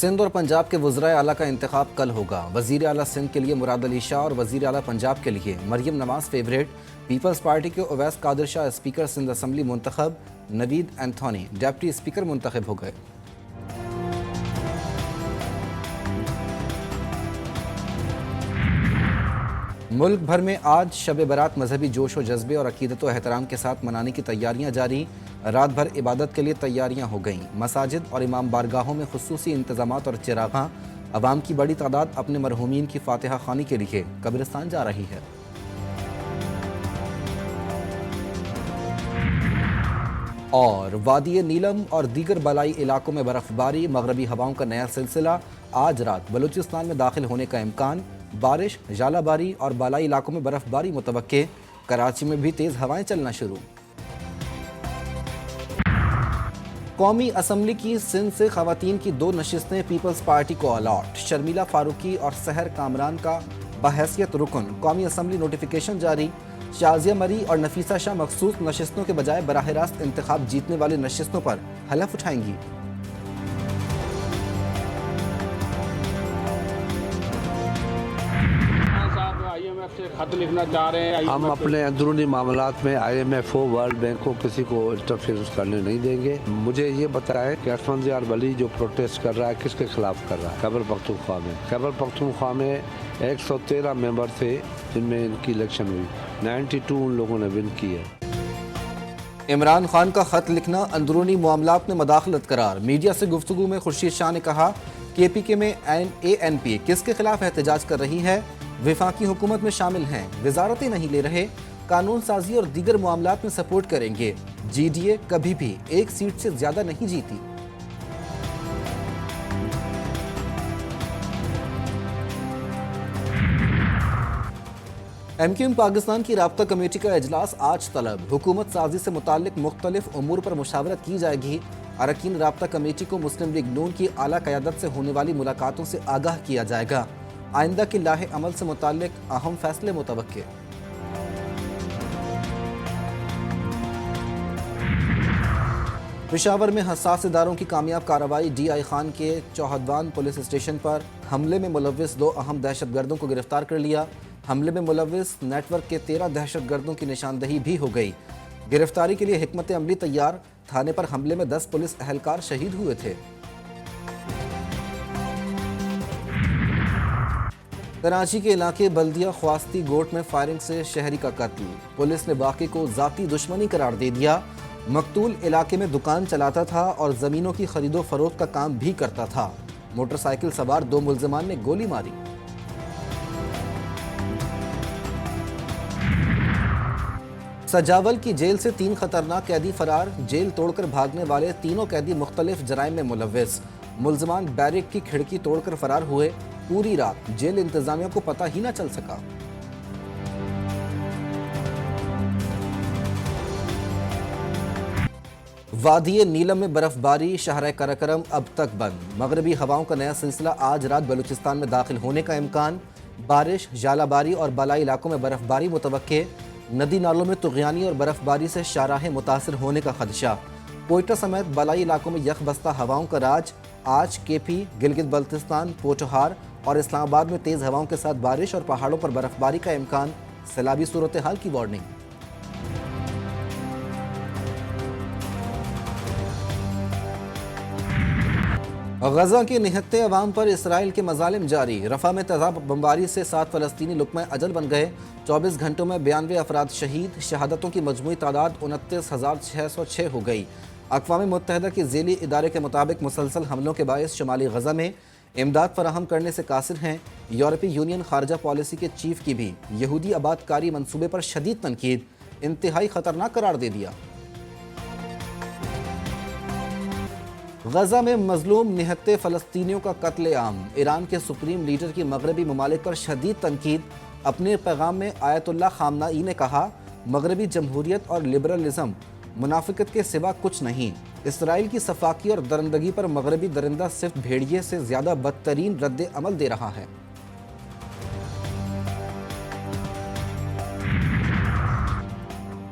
سندھ اور پنجاب کے وزرائے اعلیٰ کا انتخاب کل ہوگا۔ وزیر اعلیٰ سندھ کے لیے مراد علی شاہ اور وزیر اعلیٰ پنجاب کے لیے Maryam Nawaz favourite. Peoples party کے اویس قادر شاہ اسپیکر سندھ اسمبلی منتخب، نوید اینتھونی ڈپٹی اسپیکر منتخب ہو گئے۔ ملک بھر میں آج شب برات مذہبی جوش و جذبے اور عقیدت و احترام کے ساتھ منانے کی تیاریاں جاری۔ رات بھر عبادت کے لیے تیاریاں ہو گئیں۔ مساجد اور امام بارگاہوں میں خصوصی انتظامات اور چراغاں۔ عوام کی بڑی تعداد اپنے مرحومین کی فاتحہ خوانی کے لیے قبرستان جا رہی ہے۔ اور وادی نیلم اور دیگر بالائی علاقوں میں برف باری، مغربی ہواؤں کا نیا سلسلہ۔ آج رات بلوچستان میں داخل ہونے کا امکان۔ بارش، ژالہ باری اور بالائی علاقوں میں برف باری متوقع۔ کراچی میں بھی تیز ہوائیں چلنا شروع۔ قومی اسمبلی کی سندھ سے خواتین کی 2 نشستیں پیپلز پارٹی کو الاٹ۔ شرمیلا فاروقی اور سحر کامران کا بحیثیت رکن۔ قومی اسمبلی نوٹیفیکیشن جاری۔ شازیہ مری اور نفیسہ شاہ مخصوص نشستوں کے بجائے براہ راست انتخاب جیتنے والی نشستوں پر حلف اٹھائیں گی۔ خط لکھنا چاہ رہے ہیں، ہم اپنے اندرونی معاملات میں IMF کو، ورلڈ بینک کو، کسی کو انٹرفیئرنس کرنے نہیں دیں گے۔ مجھے یہ بتائیں کہ احمد یار ولی جو پروٹیسٹ کر رہا ہے کس کے خلاف کر رہا ہے؟ خیبر پختونخوا میں۔ خیبر پختونخوا میں 113 ممبر تھے جن میں ان کی الیکشن ہوئی، 92 ان لوگوں نے ون کی ہے۔ عمران خان کا خط لکھنا اندرونی معاملات میں مداخلت قرار۔ میڈیا سے گفتگو میں خورشید شاہ نے کہا کہ PK میں ANP کس کے خلاف احتجاج کر رہی ہے؟ وفاقی حکومت میں شامل ہیں، وزارتیں نہیں لے رہے، قانون سازی اور دیگر معاملات میں سپورٹ کریں گے۔ GDA کبھی بھی 1 سیٹ سے زیادہ نہیں جیتی۔ MQM پاکستان کی رابطہ کمیٹی کا اجلاس آج طلب۔ حکومت سازی سے متعلق مختلف امور پر مشاورت کی جائے گی۔ اراکین رابطہ کمیٹی کو مسلم لیگ نون کی اعلیٰ قیادت سے ہونے والی ملاقاتوں سے آگاہ کیا جائے گا۔ آئندہ کے لاہ عمل سے متعلق اہم فیصلے متوقع۔ پشاور میں حساس اداروں کی کامیاب کارروائی۔ DI خان کے چوہدوان پولیس اسٹیشن پر حملے میں ملوث 2 اہم دہشت گردوں کو گرفتار کر لیا۔ حملے میں ملوث نیٹ ورک کے 13 دہشت گردوں کی نشاندہی بھی ہو گئی۔ گرفتاری کے لیے حکمت عملی تیار۔ تھانے پر حملے میں 10 پولیس اہلکار شہید ہوئے تھے۔ کراچی کے علاقے بلدیہ خواستی گوٹ میں فائرنگ سے شہری کا قتل۔ پولیس نے واقعے کو ذاتی دشمنی قرار دے دیا۔ مقتول علاقے میں دکان چلاتا تھا اور زمینوں کی خرید و فروخت کا کام بھی کرتا تھا۔ موٹر سائیکل سوار 2 ملزمان نے گولی ماری۔ سجاول کی جیل سے 3 خطرناک قیدی فرار۔ جیل توڑ کر بھاگنے والے تینوں قیدی مختلف جرائم میں ملوث۔ ملزمان بیرک کی کھڑکی توڑ کر فرار ہوئے۔ پوری رات جیل انتظامیہ کو پتہ ہی نہ چل سکا۔ وادی نیلم میں برف باری، شہر کراکرم اب تک بند۔ مغربی ہواؤں کا نیا سلسلہ۔ آج رات بلوچستان میں داخل ہونے کا امکان۔ بارش، ژالہ باری اور بالائی علاقوں میں برف باری متوقع۔ ندی نالوں میں طغیانی اور برف باری سے شاہراہیں متاثر ہونے کا خدشہ۔ کوئٹہ سمیت بالائی علاقوں میں یک بستہ ہواؤں کا راج۔ آج KP، گلگت بلتستان، پوٹھوہار اور اسلام آباد میں تیز ہواؤں کے ساتھ بارش اور پہاڑوں پر برف باری کا امکان۔ سیلابی صورتحال کی وارننگ۔ غزہ کے نہتے عوام پر اسرائیل کے مظالم جاری۔ رفح میں تیزاب بمباری سے 7 فلسطینی لقمہ اجل بن گئے۔ 24 گھنٹوں میں 92 افراد شہید۔ شہادتوں کی مجموعی تعداد 29,606 ہو گئی۔ اقوام متحدہ کے ذیلی ادارے کے مطابق مسلسل حملوں کے باعث شمالی غزہ میں امداد فراہم کرنے سے قاصر ہیں۔ یورپی یونین خارجہ پالیسی کے چیف کی بھی یہودی آباد کاری منصوبے پر شدید تنقید۔ انتہائی خطرناک قرار دے دیا۔ غزہ میں مظلوم نہتے فلسطینیوں کا قتل عام۔ ایران کے سپریم لیڈر کی مغربی ممالک پر شدید تنقید۔ اپنے پیغام میں آیت اللہ خامنائی نے کہا، مغربی جمہوریت اور لبرلزم منافقت کے سوا کچھ نہیں۔ اسرائیل کی صفاقی اور درندگی پر مغربی درندہ صرف بھیڑیے سے زیادہ بدترین رد عمل دے رہا ہے۔